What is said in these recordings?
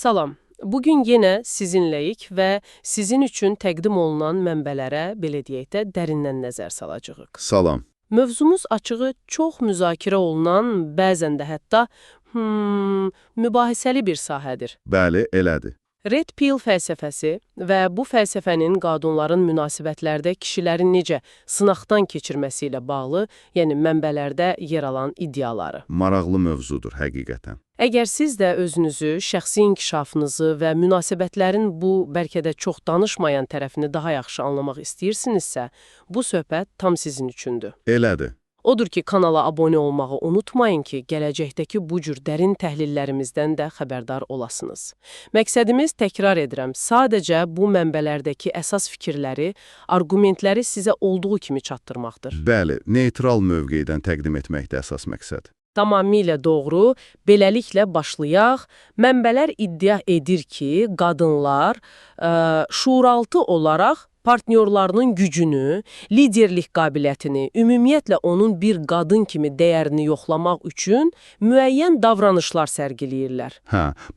Salam. Bugün yenə sizinləyik və sizin üçün təqdim olunan mənbələrə, belə deyək də, dərindən nəzər salacağıq. Salam. Mövzumuz açığı çox müzakirə olunan, bəzən də hətta mübahisəli bir sahədir. Bəli, elədir. Red Pill fəlsəfəsi və bu fəlsəfənin qadınların münasibətlərdə kişiləri necə sınaqdan keçirməsi ilə bağlı, yəni mənbələrdə yer alan iddiaları. Maraqlı mövzudur həqiqətən. Əgər siz də özünüzü, şəxsi inkişafınızı və münasibətlərin bu bəlkə də çox danışmayan tərəfini daha yaxşı anlamaq istəyirsinizsə, bu söhbət tam sizin üçündür. Elədir. Odur ki, kanala abunə olmağı unutmayın ki, gələcəkdəki bu cür dərin təhlillərimizdən də xəbərdar olasınız. Məqsədimiz, təkrar edirəm, sadəcə bu mənbələrdəki əsas fikirləri, arqumentləri sizə olduğu kimi çatdırmaqdır. Bəli, neytral mövqedən təqdim etməkdə əsas məqsəd. Tamamilə doğru. Beləliklə başlayaq. Mənbələr iddia edir ki, qadınlar şuuraltı olaraq partnyorlarının gücünü, liderlik qabiliyyətini, ümumiyyətlə onun bir qadın kimi dəyərini yoxlamaq üçün müəyyən davranışlar sərgiləyirlər.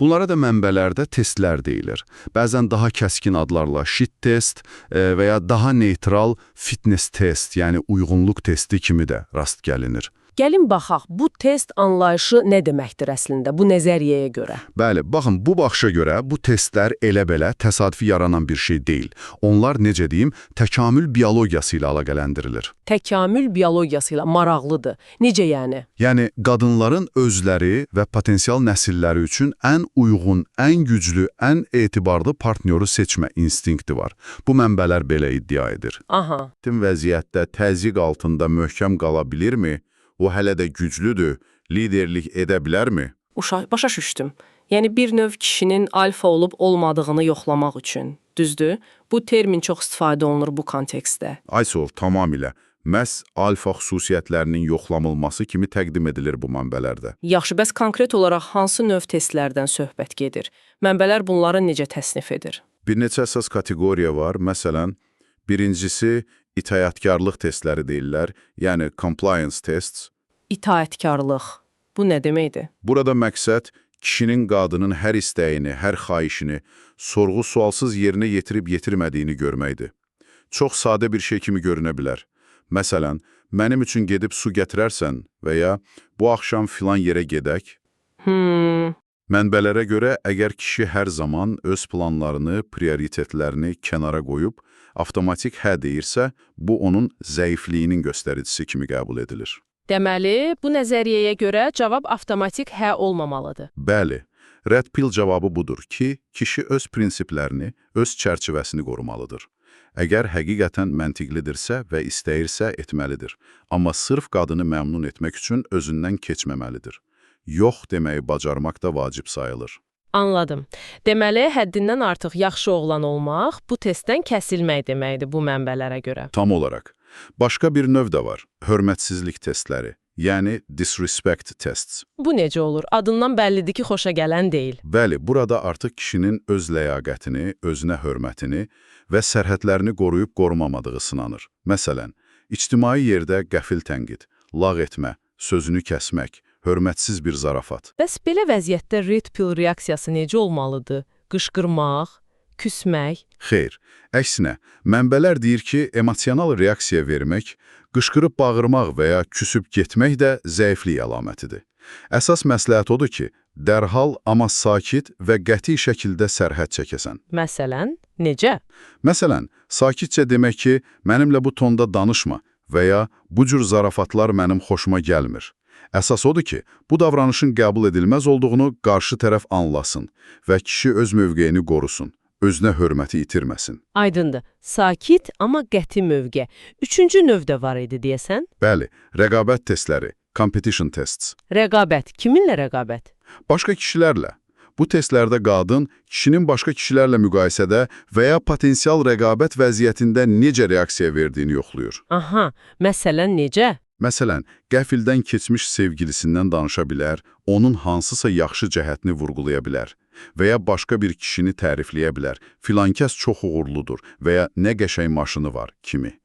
Bunlara da mənbələrdə testlər deyilir. Bəzən daha kəskin adlarla shit test və ya daha neytral fitness test, yəni uyğunluq testi kimi də rast gəlinir. Gəlin baxaq, bu test anlayışı nə deməkdir əslində, bu nəzəriyyəyə görə? Bəli, baxın, bu baxışa görə bu testlər elə-belə təsadüfi yaranan bir şey deyil. Onlar, necə deyim, təkamül biologiyası ilə əlaqələndirilir. Təkamül biologiyası ilə maraqlıdır. Necə yəni? Yəni, qadınların özləri və potensial nəsilləri üçün ən uyğun, ən güclü, ən etibarlı partnyoru seçmə instinkti var. Bu mənbələr belə iddia edir. Aha. Tüm vəziyyətdə təzyiq altında möhkəm qala bilirmi? O hələ də güclüdür, liderlik edə bilərmi? Başa düşdüm. Yəni bir növ kişinin alfa olub olmadığını yoxlamaq üçün. Düzdür? Bu termin çox istifadə olunur bu kontekstdə. Aysolv, tamamilə. Məhz alfa xüsusiyyətlərinin yoxlanılması kimi təqdim edilir bu mənbələrdə. Yaxşı, bəs konkret olaraq hansı növ testlərdən söhbət gedir? Mənbələr bunları necə təsnif edir? Bir neçə əsas kateqoriya var. Məsələn, birincisi itaətkarlıq testləri deyirlər, yəni compliance tests. İtaətkarlıq. Bu nə deməkdir? Burada məqsəd kişinin qadının hər istəyini, hər xahişini sorğu-sualsız yerinə yetirib-yetirmədiyini görməkdir. Çox sadə bir şey kimi görünə bilər. Məsələn, mənim üçün gedib su gətirərsən və ya bu axşam filan yerə gedək. Mənbələrə görə, əgər kişi hər zaman öz planlarını, prioritetlərini kənara qoyub, avtomatik hə deyirsə, bu onun zəifliyinin göstəricisi kimi qəbul edilir. Deməli, bu nəzəriyyəyə görə cavab avtomatik hə olmamalıdır. Bəli, Red Pill cavabı budur ki, kişi öz prinsiplərini, öz çərçivəsini qorumalıdır. Əgər həqiqətən məntiqlidirsə və istəyirsə etməlidir. Amma sırf qadını məmnun etmək üçün özündən keçməməlidir. Yox deməyi bacarmaq da vacib sayılır. Anladım. Deməli, həddindən artıq yaxşı oğlan olmaq bu testdən kəsilmək deməkdir bu mənbələrə görə. Tam olaraq. Başqa bir növ də var, hörmətsizlik testləri, yəni disrespect tests. Bu necə olur? Adından bəllidir ki, xoşa gələn deyil. Bəli, burada artıq kişinin öz ləyaqətini, özünə hörmətini və sərhədlərini qoruyub qorumamadığı sınanır. Məsələn, ictimai yerdə qəfil tənqid, lağ etmə, sözünü kəsmək, hörmətsiz bir zarafat. Bəs belə vəziyyətdə Red Pill reaksiyası necə olmalıdır? Qışqırmaq, küsmək? Xeyr, əksinə, mənbələr deyir ki, emosional reaksiya vermək, qışqırıb bağırmaq və ya küsüb getmək də zəiflik əlamətidir. Əsas məsləhət odur ki, dərhal, amma sakit və qəti şəkildə sərhəd çəkəsən. Məsələn, necə? Məsələn, sakitcə demək ki, mənimlə bu tonda danışma və ya bu cür zarafatlar mənim xoşuma gəlmir. Əsas odur ki, bu davranışın qəbul edilməz olduğunu qarşı tərəf anlasın və kişi öz mövqeyini qorusun, özünə hörməti itirməsin. Aydındır. Sakit, amma qəti mövqe. Üçüncü növ də var idi deyəsən? Bəli, rəqabət testləri, competition tests. Rəqabət. Kiminlə rəqabət? Başqa kişilərlə. Bu testlərdə qadın, kişinin başqa kişilərlə müqayisədə və ya potensial rəqabət vəziyyətində necə reaksiya verdiyini yoxlayır. Aha, məsələn necə? Məsələn, qəfildən keçmiş sevgilisindən danışa bilər, onun hansısa yaxşı cəhətini vurğulaya bilər və ya başqa bir kişini tərifləyə bilər, filankəs çox uğurludur və ya nə qəşəng maşını var kimi.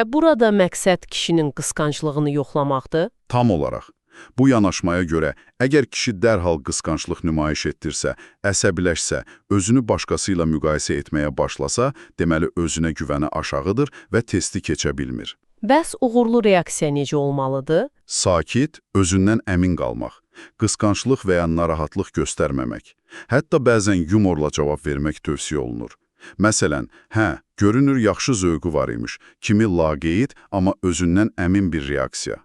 Burada məqsəd kişinin qısqanclığını yoxlamaqdır? Tam olaraq. Bu yanaşmaya görə, əgər kişi dərhal qısqanclıq nümayiş etdirsə, əsəbiləşsə, özünü başqasıyla müqayisə etməyə başlasa, deməli özünə güvəni aşağıdır və testi keçə bilmir. Bəs uğurlu reaksiya necə olmalıdır? Sakit, özündən əmin qalmaq, qısqanclıq və ya narahatlıq göstərməmək, hətta bəzən yumorla cavab vermək tövsiyə olunur. Məsələn, görünür yaxşı zövqü var imiş, kimi laqeyd, amma özündən əmin bir reaksiya.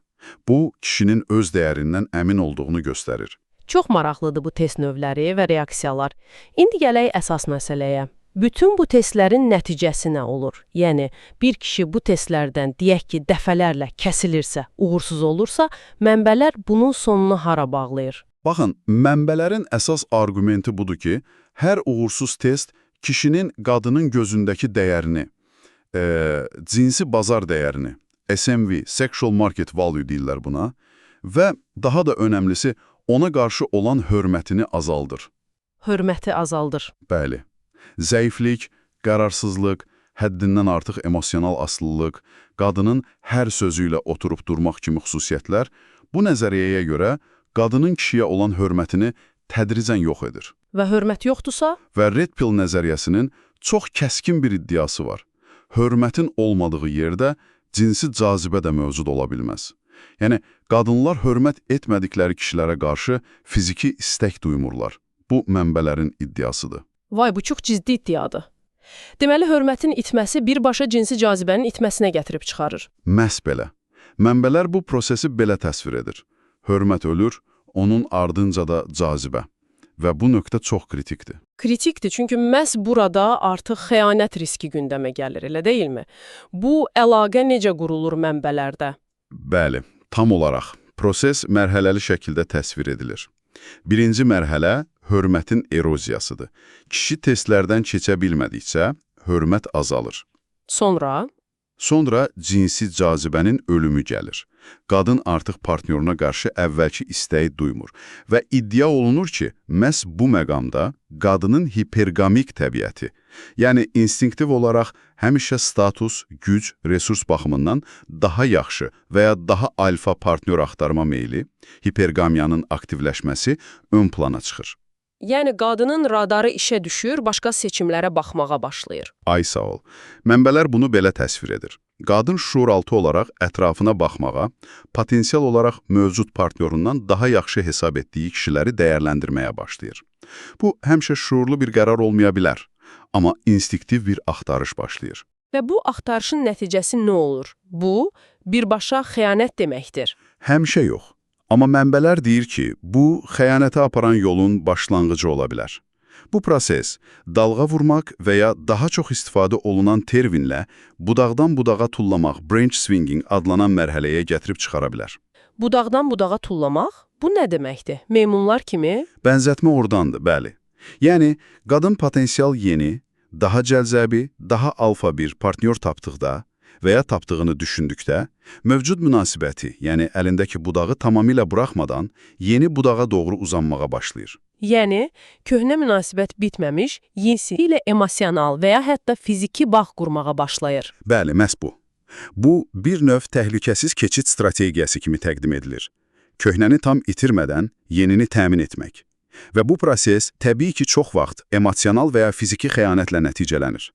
Bu, kişinin öz dəyərindən əmin olduğunu göstərir. Çox maraqlıdır bu test növləri və reaksiyalar. İndi gələk əsas məsələyə. Bütün bu testlərin nəticəsi nə olur? Yəni, bir kişi bu testlərdən deyək ki, dəfələrlə kəsilirsə, uğursuz olursa, mənbələr bunun sonunu hara bağlayır? Baxın, mənbələrin əsas arqumenti budur ki, hər uğursuz test kişinin qadının gözündəki dəyərini, cinsi bazar dəyərini, SMV, Sexual Market Value deyirlər buna və daha da önəmlisi ona qarşı olan hörmətini azaldır. Hörməti azaldır. Bəli. Zəiflik, qərarsızlıq, həddindən artıq emosional asılılıq, qadının hər sözü ilə oturub durmaq kimi xüsusiyyətlər bu nəzəriyyəyə görə qadının kişiyə olan hörmətini tədricən yox edir. Və hörmət yoxdursa? Və Red Pill nəzəriyyəsinin çox kəskin bir iddiası var. Hörmətin olmadığı yerdə cinsi cazibə də mövcud ola bilməz. Yəni, qadınlar hörmət etmədikləri kişilərə qarşı fiziki istək duymurlar. Bu, mənbələrin iddiasıdır. Vay, bu çox ciddi iddiadır. Deməli, hörmətin itməsi birbaşa cinsi cazibənin itməsinə gətirib çıxarır. Məhz belə. Mənbələr bu prosesi belə təsvir edir. Hörmət ölür, onun ardınca da cazibə. Və bu nöqtə çox kritikdir. Kritikdir, çünki məhz burada artıq xəyanət riski gündəmə gəlir, elə deyilmi? Bu, əlaqə necə qurulur mənbələrdə? Bəli, tam olaraq. Proses mərhələli şəkildə təsvir edilir. Birinci mərhələ hörmətin eroziyasıdır. Kişi testlərdən keçə bilmədikcə, hörmət azalır. Sonra cinsi cazibənin ölümü gəlir. Qadın artıq partnyoruna qarşı əvvəlki istəyi duymur və iddia olunur ki, məhz bu məqamda qadının hipergamik təbiəti, yəni instinktiv olaraq həmişə status, güc, resurs baxımından daha yaxşı və ya daha alfa partnyor axtarma meyli, hipergamiyanın aktivləşməsi ön plana çıxır. Yəni, qadının radarı işə düşür, başqa seçimlərə baxmağa başlayır. Ay sağ ol. Mənbələr bunu belə təsvir edir. Qadın şuuraltı olaraq ətrafına baxmağa, potensial olaraq mövcud partnyorundan daha yaxşı hesab etdiyi kişiləri dəyərləndirməyə başlayır. Bu, həmişə şuurlu bir qərar olmaya bilər, amma instinktiv bir axtarış başlayır. Və bu axtarışın nəticəsi nə olur? Bu, birbaşa xəyanət deməkdir. Həmişə yox. Amma mənbələr deyir ki, bu, xəyanətə aparan yolun başlanğıcı ola bilər. Bu proses, dalğa vurmaq və ya daha çox istifadə olunan terminlə budaqdan budağa tullamaq, branch swinging adlanan mərhələyə gətirib çıxara bilər. Budaqdan budağa tullamaq? Bu nə deməkdir? Meymunlar kimi? Bənzətmə oradandır, bəli. Yəni, qadın potensial yeni, daha cəlzəbi, daha alfa bir partnyor tapdıqda və ya tapdığını düşündükdə, mövcud münasibəti, yəni əlindəki budağı tamamilə buraxmadan, yeni budağa doğru uzanmağa başlayır. Yəni, köhnə münasibət bitməmiş, yenisi ilə emosional və ya hətta fiziki bağ qurmağa başlayır. Bəli, məhz bu. Bu, bir növ təhlükəsiz keçid strategiyası kimi təqdim edilir. Köhnəni tam itirmədən yenini təmin etmək. Və bu proses təbii ki, çox vaxt emosional və ya fiziki xəyanətlə nəticələnir.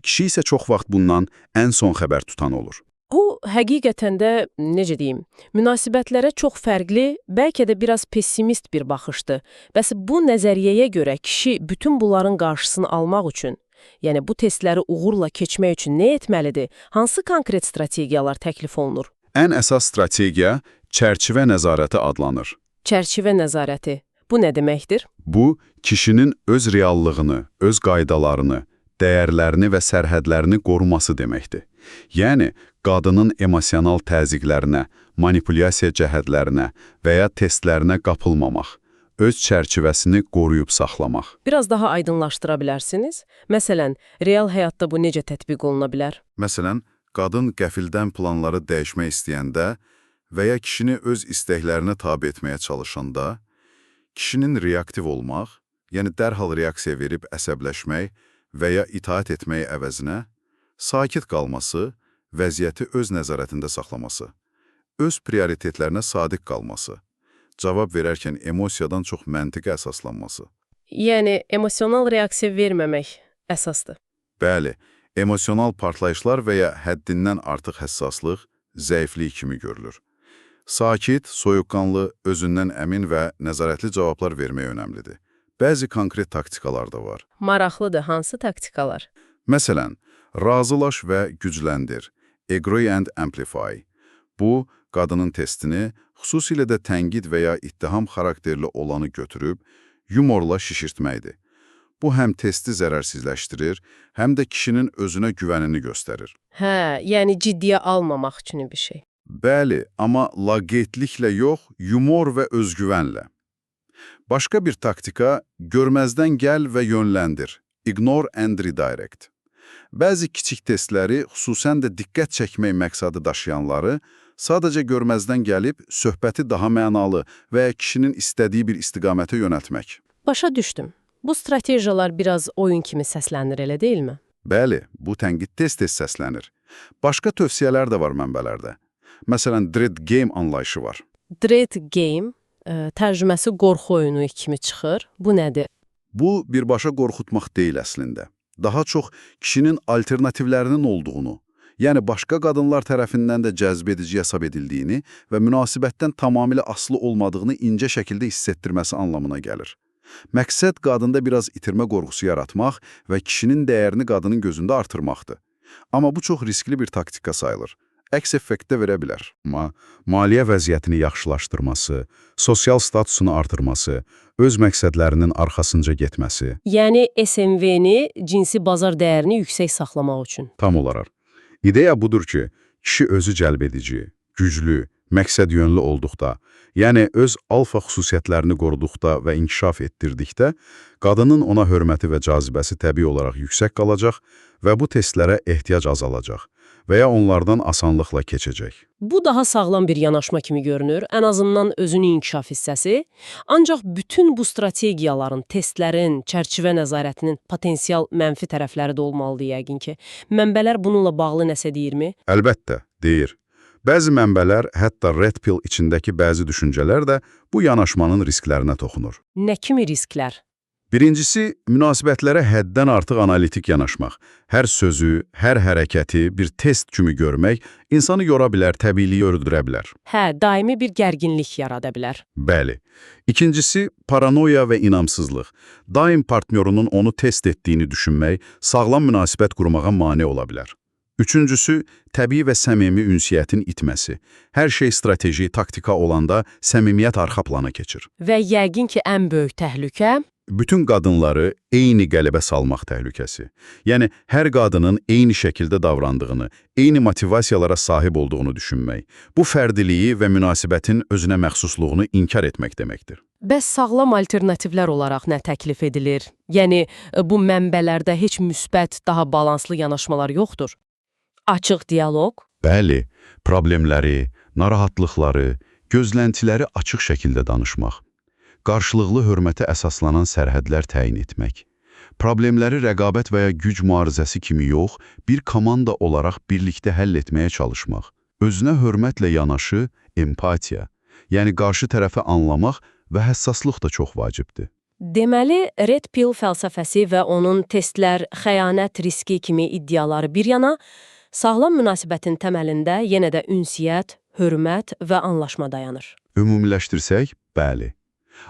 Kişi isə çox vaxt bundan ən son xəbər tutan olur. O, həqiqətən də, necə deyim, münasibətlərə çox fərqli, bəlkə də biraz pessimist bir baxışdır. Bəs bu nəzəriyyəyə görə kişi bütün bunların qarşısını almaq üçün, yəni bu testləri uğurla keçmək üçün nə etməlidir? Hansı konkret strategiyalar təklif olunur? Ən əsas strategiya çərçivə nəzarəti adlanır. Çərçivə nəzarəti. Bu nə deməkdir? Bu, kişinin öz reallığını, öz qaydalarını, dəyərlərini və sərhədlərini qoruması deməkdir. Yəni, qadının emosional təzyiqlərinə, manipulyasiya cəhətlərinə və ya testlərinə qapılmamaq, öz çərçivəsini qoruyub saxlamaq. Biraz daha aydınlaşdıra bilərsiniz? Məsələn, real həyatda bu necə tətbiq oluna bilər? Məsələn, qadın qəfildən planları dəyişmək istəyəndə və ya kişini öz istəklərinə tabe etməyə çalışanda, kişinin reaktiv olmaq, yəni dərhal reaksiya verib əsəbləşmək və ya itaat etmək əvəzinə, sakit qalması, vəziyyəti öz nəzarətində saxlaması, öz prioritetlərinə sadiq qalması cavab verərkən emosiyadan çox məntiqə əsaslanması. Yəni, emosional reaksiya verməmək əsasdır. Bəli, emosional partlayışlar və ya həddindən artıq həssaslıq zəiflik kimi görülür. Sakit, soyuqqanlı, özündən əmin və nəzarətli cavablar vermək önəmlidir. Bəzi konkret taktikalar da var. Maraqlıdır, hansı taktikalar? Məsələn, razılaş və gücləndir, agree and amplify. Bu, qadının testini, xüsusilə də tənqid və ya ittiham xarakterli olanı götürüb, yumorla şişirtməkdir. Bu həm testi zərərsizləşdirir, həm də kişinin özünə güvənini göstərir. Hə, yəni ciddiyə almamaq üçün bir şey. Bəli, amma laqeydliklə yox, yumor və özgüvənlə. Başqa bir taktika, görməzdən gəl və yönləndir, ignore and redirect. Bəzi kiçik testləri, xüsusən də diqqət çəkmək məqsədi daşıyanları, sadəcə görməzdən gəlib, söhbəti daha mənalı və kişinin istədiyi bir istiqamətə yönəltmək. Başa düşdüm. Bu stratejiyalar biraz oyun kimi səslənir, elə deyilmi? Bəli, bu tənqid tez-tez səslənir. Başqa tövsiyələr də var mənbələrdə. Məsələn, Dread Game anlayışı var. Dread Game, tərcüməsi qorxu oyunu kimi çıxır. Bu nədir? Bu, birbaşa qorxutmaq deyil əslində. Daha çox kişinin alternativlərinin olduğunu, yəni başqa qadınlar tərəfindən də cəzb edici hesab edildiyini və münasibətdən tamamilə asılı olmadığını incə şəkildə hiss etdirməsi anlamına gəlir. Məqsəd qadında biraz itirmə qorxusu yaratmaq və kişinin dəyərini qadının gözündə artırmaqdır. Amma bu çox riskli bir taktika sayılır. Əks effekt də verə bilər. Maliyyə vəziyyətini yaxşılaşdırması, sosial statusunu artırması, öz məqsədlərinin arxasınca getməsi. Yəni SMV-ni, cinsi bazar dəyərini yüksək saxlamaq üçün. Tam olaraq. İdeya budur ki, kişi özü cəlb edici, güclü, məqsəd yönlü olduqda, yəni öz alfa xüsusiyyətlərini qoruduqda və inkişaf etdirdikdə, qadının ona hörməti və cazibəsi təbii olaraq yüksək qalacaq və bu testlərə ehtiyac azalacaq və ya onlardan asanlıqla keçəcək. Bu daha sağlam bir yanaşma kimi görünür, ən azından özünü inkişaf hissəsi. Ancaq bütün bu strategiyaların, testlərin, çərçivə nəzarətinin potensial mənfi tərəfləri də olmalıdır yəqin ki. Mənbələr bununla bağlı nəsə deyirmi? Əlbəttə, deyir. Bəzi mənbələr, hətta Red Pill içindəki bəzi düşüncələr də bu yanaşmanın risklərinə toxunur. Nə kimi risklər? Birincisi, münasibətlərə həddən artıq analitik yanaşmaq. Hər sözü, hər hərəkəti bir test kimi görmək insanı yora bilər, təbiiliyi öldürə bilər. Hə, daimi bir gərginlik yarada bilər. Bəli. İkincisi, paranoya və inamsızlıq. Daim partnyorunun onu test etdiyini düşünmək, sağlam münasibət qurmağa mane ola bilər. Üçüncüsü, təbii və səmimi ünsiyyətin itməsi. Hər şey strateji, taktika olanda səmimiyyət arxa plana keçir. Və yəqin ki, ən böyük təhlükə bütün qadınları eyni qəlibə salmaq təhlükəsi. Yəni, hər qadının eyni şəkildə davrandığını, eyni motivasiyalara sahib olduğunu düşünmək. Bu fərdiliyi və münasibətin özünə məxsusluğunu inkar etmək deməkdir. Bəs sağlam alternativlər olaraq nə təklif edilir? Yəni, bu mənbələrdə heç müsbət, daha balanslı yanaşmalar yoxdur. Açıq dialoq? Bəli, problemləri, narahatlıqları, gözləntiləri açıq şəkildə danışmaq. Qarşılıqlı hörmətə əsaslanan sərhədlər təyin etmək. Problemləri rəqabət və ya güc mübarizəsi kimi yox, bir komanda olaraq birlikdə həll etməyə çalışmaq. Özünə hörmətlə yanaşı, empatiya, yəni qarşı tərəfi anlamaq və həssaslıq da çox vacibdir. Deməli, Red Pill fəlsəfəsi və onun testlər, xəyanət riski kimi iddiaları bir yana, sağlam münasibətin təməlində yenə də ünsiyyət, hörmət və anlaşma dayanır. Ümumiləşdirsək, bəli.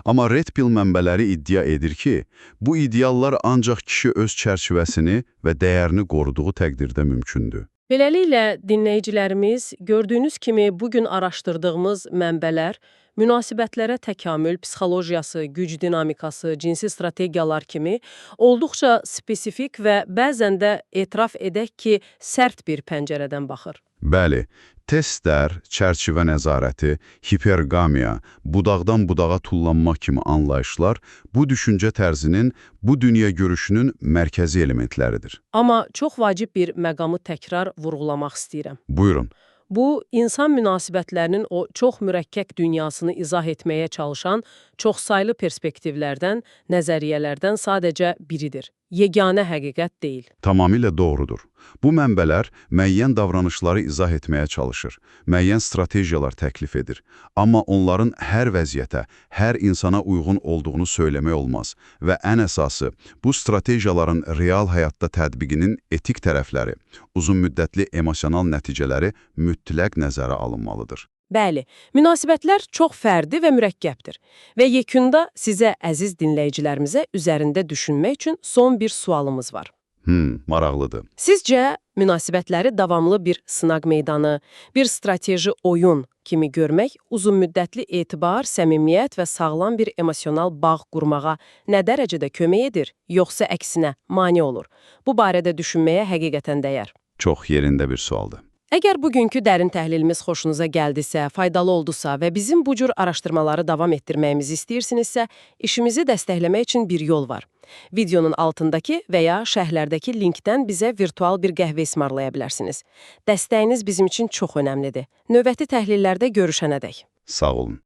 Amma Red Pill mənbələri iddia edir ki, bu ideallar ancaq kişi öz çərçivəsini və dəyərini qoruduğu təqdirdə mümkündür. Beləliklə, dinləyicilərimiz, gördüyünüz kimi bugün araşdırdığımız mənbələr, münasibətlərə təkamül, psixologiyası, güc dinamikası, cinsi strategiyalar kimi olduqca spesifik və bəzən də etiraf edək ki, sərt bir pəncərədən baxır. Bəli, testlər, çərçivə nəzarəti, hipergamiya, budaqdan budağa tullanmaq kimi anlayışlar bu düşüncə tərzinin, bu dünya görüşünün mərkəzi elementləridir. Amma çox vacib bir məqamı təkrar vurğulamaq istəyirəm. Buyurun. Bu, insan münasibətlərinin o çox mürəkkəb dünyasını izah etməyə çalışan çoxsaylı perspektivlərdən, nəzəriyyələrdən sadəcə biridir. Yeganə həqiqət deyil. Tamamilə doğrudur. Bu mənbələr müəyyən davranışları izah etməyə çalışır, müəyyən stratejiyalar təklif edir. Amma onların hər vəziyyətə, hər insana uyğun olduğunu söyləmək olmaz və ən əsası, bu stratejiyaların real həyatda tətbiqinin etik tərəfləri, uzunmüddətli emosional nəticələri mütləq nəzərə alınmalıdır. Bəli, münasibətlər çox fərdi və mürəkkəbdir və yekunda sizə, əziz dinləyicilərimizə üzərində düşünmək üçün son bir sualımız var. Maraqlıdır. Sizcə, münasibətləri davamlı bir sınaq meydanı, bir strateji oyun kimi görmək uzunmüddətli etibar, səmimiyyət və sağlam bir emosional bağ qurmağa nə dərəcədə kömək edir, yoxsa əksinə mane olur? Bu barədə düşünməyə həqiqətən dəyər. Çox yerində bir sualdır. Əgər bugünkü dərin təhlilimiz xoşunuza gəldisə, faydalı oldusa və bizim bu cür araşdırmaları davam etdirməyimizi istəyirsinizsə, işimizi dəstəkləmək üçün bir yol var. Videonun altındakı və ya şərhlərdəki linkdən bizə virtual bir qəhvə ismarlaya bilərsiniz. Dəstəyiniz bizim üçün çox önəmlidir. Növbəti təhlillərdə görüşənədək. Sağ olun.